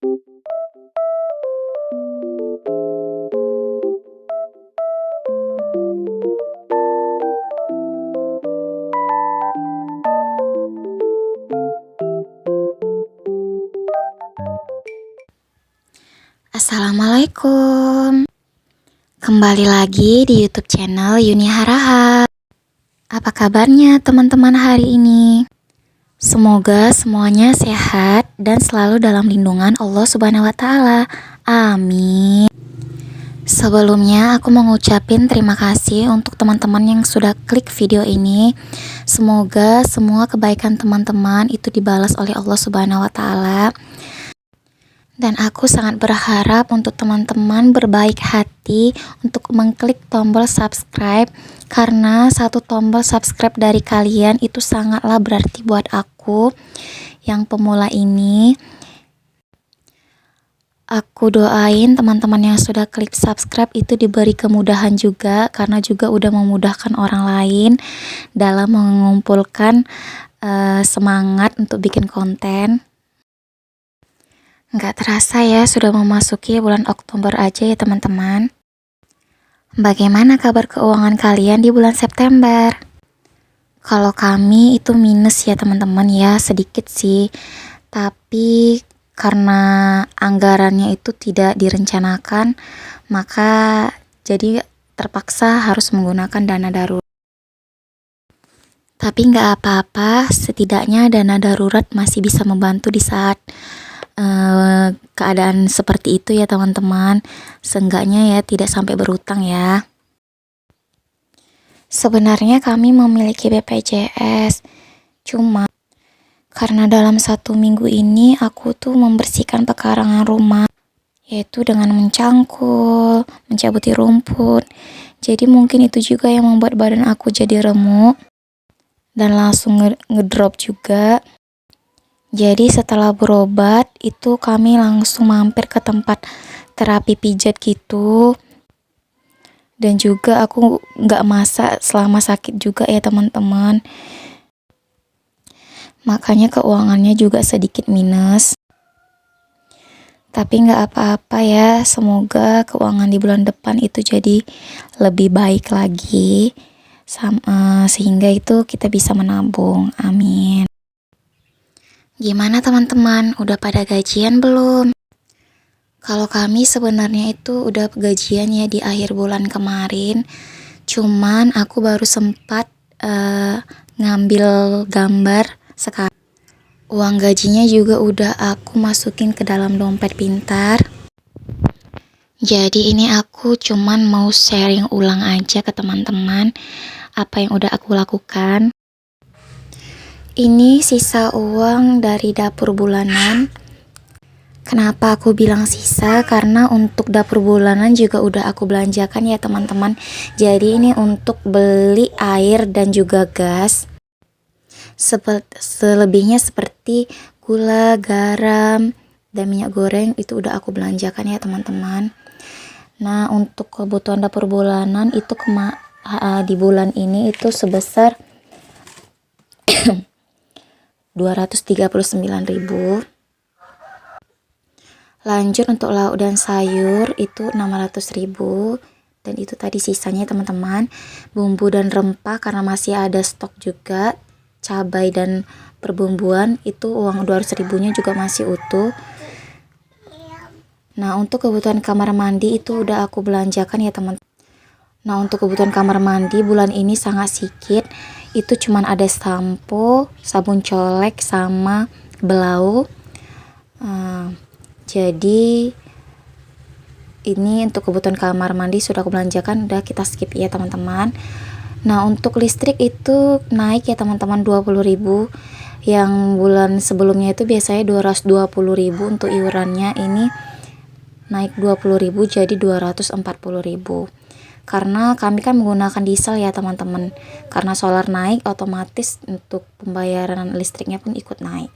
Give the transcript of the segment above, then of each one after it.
Assalamualaikum. Kembali lagi di YouTube channel Yuni Harahap. Apa kabarnya teman-teman hari ini? Semoga semuanya sehat dan selalu dalam lindungan Allah Subhanahu wa taala. Amin. Sebelumnya aku mau ngucapin terima kasih untuk teman-teman yang sudah klik video ini. Semoga semua kebaikan teman-teman itu dibalas oleh Allah Subhanahu wa taala. Dan aku sangat berharap untuk teman-teman berbaik hati untuk mengklik tombol subscribe, karena satu tombol subscribe dari kalian itu sangatlah berarti buat aku yang pemula ini. Aku doain teman-teman yang sudah klik subscribe itu diberi kemudahan juga, karena juga udah memudahkan orang lain dalam mengumpulkan semangat untuk bikin konten. Nggak terasa ya, sudah memasuki bulan Oktober aja ya teman-teman. Bagaimana kabar keuangan kalian di bulan September? Kalau kami itu minus ya teman-teman ya, sedikit sih. Tapi karena anggarannya itu tidak direncanakan, maka jadi terpaksa harus menggunakan dana darurat. Tapi nggak apa-apa, setidaknya dana darurat masih bisa membantu di saat keadaan seperti itu ya teman-teman. Seenggaknya ya tidak sampai berutang ya. Sebenarnya kami memiliki BPJS, cuma karena dalam 1 minggu ini aku tuh membersihkan pekarangan rumah, yaitu dengan mencangkul, mencabuti rumput. Jadi mungkin itu juga yang membuat badan aku jadi remuk dan langsung ngedrop juga. Jadi setelah berobat itu kami langsung mampir ke tempat terapi pijat gitu. Dan juga aku nggak masak selama sakit juga ya teman-teman. Makanya keuangannya juga sedikit minus. Tapi nggak apa-apa ya, semoga keuangan di bulan depan itu jadi lebih baik lagi. Sehingga itu kita bisa menabung, amin. Gimana teman-teman, udah pada gajian belum? Kalau kami sebenarnya itu udah gajian ya di akhir bulan kemarin. Cuman aku baru sempat ngambil gambar sekarang. Uang gajinya juga udah aku masukin ke dalam dompet pintar. Jadi ini aku cuman mau sharing ulang aja ke teman-teman apa yang udah aku lakukan. Ini sisa uang dari dapur bulanan. Kenapa aku bilang sisa? Karena untuk dapur bulanan juga udah aku belanjakan ya teman-teman. Jadi ini untuk beli air dan juga gas. Selebihnya seperti gula, garam, dan minyak goreng itu udah aku belanjakan ya teman-teman. Nah untuk kebutuhan dapur bulanan itu di bulan ini itu sebesar 239.000. Lanjut untuk lauk dan sayur itu 600.000. Dan itu tadi sisanya teman-teman. Bumbu dan rempah karena masih ada stok juga. Cabai dan perbumbuan itu uang 200.000-nya juga masih utuh. Nah untuk kebutuhan kamar mandi itu udah aku belanjakan ya teman-teman. Nah untuk kebutuhan kamar mandi bulan ini sangat sedikit. Itu cuman ada sampo, sabun colek, sama belau. Jadi ini untuk kebutuhan kamar mandi sudah aku belanjakan, udah kita skip ya teman-teman. Nah untuk listrik itu naik ya teman-teman, 20.000. Yang bulan sebelumnya itu biasanya 220.000 untuk iurannya, ini naik 20.000 jadi 240.000. Karena kami kan menggunakan diesel ya teman-teman. Karena solar naik, otomatis untuk pembayaran listriknya pun ikut naik.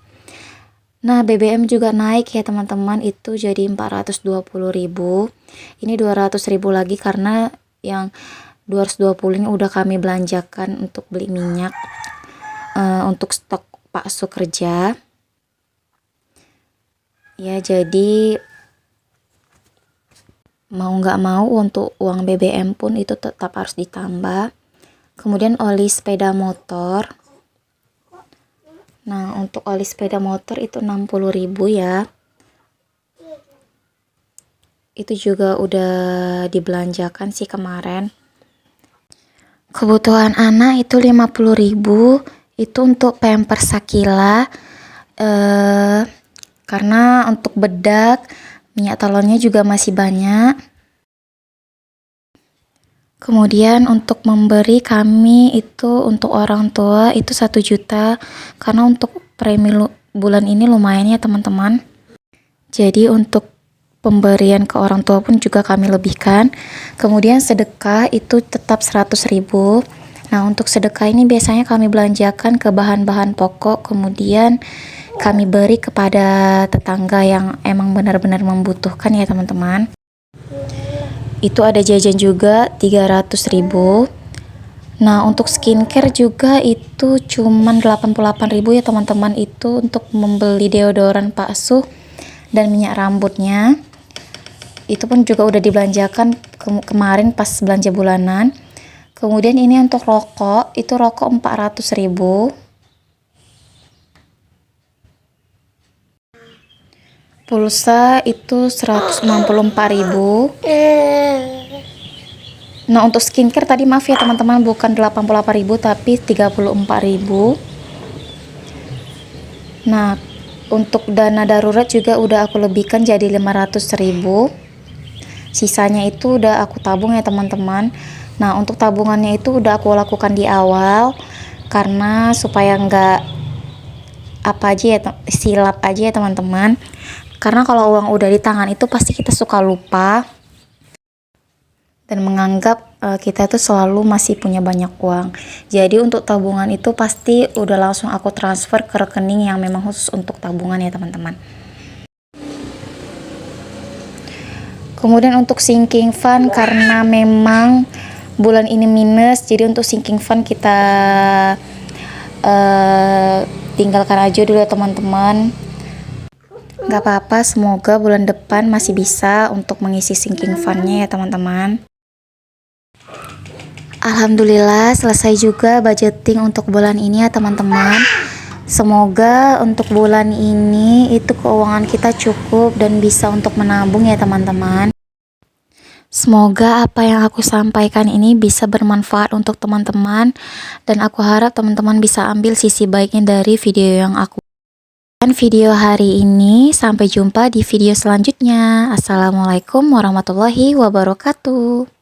Nah BBM juga naik ya teman-teman, itu jadi 420.000. Ini 200.000 lagi karena yang 220 ini udah kami belanjakan untuk beli minyak untuk stok bakso kerja. Ya, jadi mau nggak mau untuk uang BBM pun itu tetap harus ditambah. Kemudian oli sepeda motor. Nah, untuk oli sepeda motor itu 60.000 ya. Itu juga udah dibelanjakan sih kemarin. Kebutuhan anak itu 50.000. Itu untuk pampers Sakila. Karena untuk bedak, minyak telurnya juga masih banyak. Kemudian untuk memberi kami itu untuk orang tua itu 1 juta, karena untuk premi bulan ini lumayan ya teman-teman. Jadi untuk pemberian ke orang tua pun juga kami lebihkan. Kemudian sedekah itu tetap 100.000. Nah, untuk sedekah ini biasanya kami belanjakan ke bahan-bahan pokok, kemudian kami beri kepada tetangga yang emang benar-benar membutuhkan ya teman-teman. Itu ada jajan juga 300.000. Nah, untuk skincare juga itu cuman 88.000 ya teman-teman. Itu untuk membeli deodoran palsu dan minyak rambutnya. Itu pun juga udah dibelanjakan kemarin pas belanja bulanan. Kemudian ini untuk rokok, itu rokok 400.000. Pulsa itu 164.000. Nah, untuk skincare tadi maaf ya teman-teman, bukan 88.000 tapi 34.000. Nah, untuk dana darurat juga udah aku lebihkan jadi 500.000. Sisanya itu udah aku tabung ya teman-teman. Nah, untuk tabungannya itu udah aku lakukan di awal karena supaya nggak apa aja ya, silap aja ya teman-teman. Karena kalau uang udah di tangan itu pasti kita suka lupa dan menganggap kita itu selalu masih punya banyak uang. Jadi untuk tabungan itu pasti udah langsung aku transfer ke rekening yang memang khusus untuk tabungan ya teman-teman. Kemudian untuk sinking fund, karena memang bulan ini minus, jadi untuk sinking fund kita tinggalkan aja dulu ya teman-teman. Gak apa-apa, semoga bulan depan masih bisa untuk mengisi sinking fundnya ya teman-teman. Alhamdulillah selesai juga budgeting untuk bulan ini ya teman-teman. Semoga untuk bulan ini itu keuangan kita cukup dan bisa untuk menabung ya teman-teman. Semoga apa yang aku sampaikan ini bisa bermanfaat untuk teman-teman, dan aku harap teman-teman bisa ambil sisi baiknya dari video yang aku buat video hari ini. Sampai jumpa di video selanjutnya. Assalamualaikum warahmatullahi wabarakatuh.